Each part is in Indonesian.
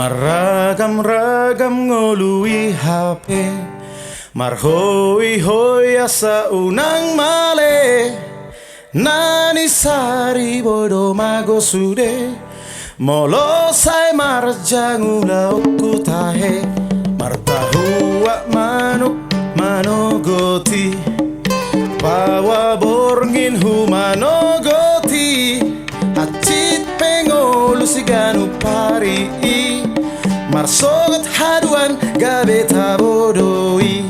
Maragam-ragam ngului HP, marhoi-hoi asa unang male. Nani sari bodo mago sude, molo sai marjangula okutahe. Martahua manuk manogoti, bawa borngin humanogoti. Hacit pengolu siganu pari, marsogot haduan gabeta bodoi.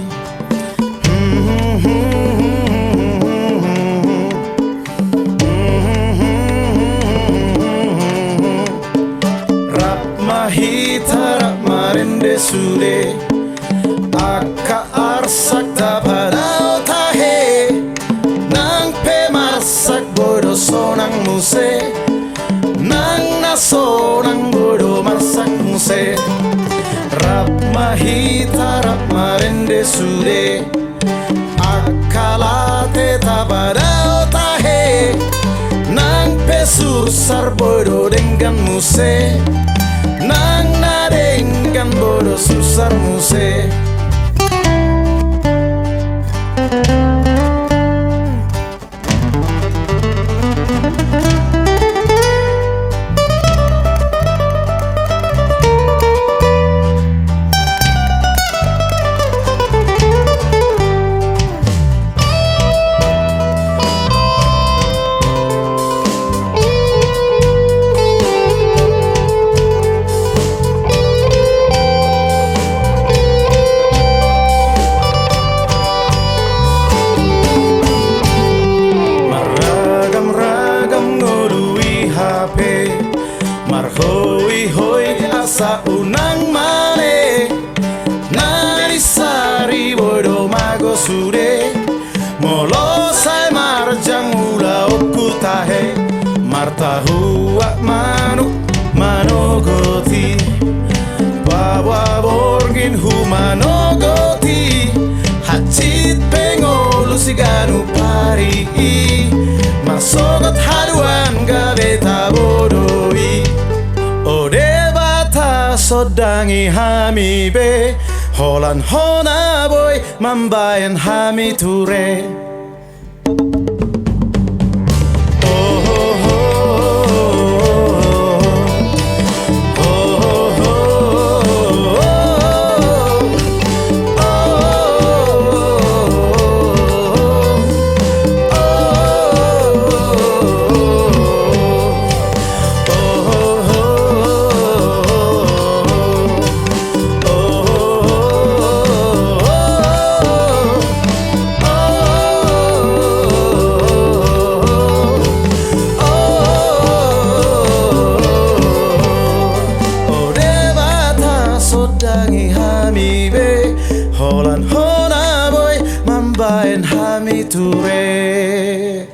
Rap mahita rap marende sude, aka arsak tapadao tahe. Nang pe marsak bodo sonang muse, nang naso nang bodo marsak muse. Rap mahita rap marende sude, akalate tapadao tahe. Nang pesusar bodo dengan muse, nang na dengan bodo susar muse. Marhoi-hoi asa unang male. Nani sari bodo mago sude, molo sai marjang ula okutahe. Martahua manuk manogoti, bawa borgin humanogoti. Hacit pengolu siganu pari, marsogot haduan gabeta bodoi. Ode bata sodangi hami be, holan hona boy mambayan hami ture. Dangi hami be, holan hona boy mambayan hami ture.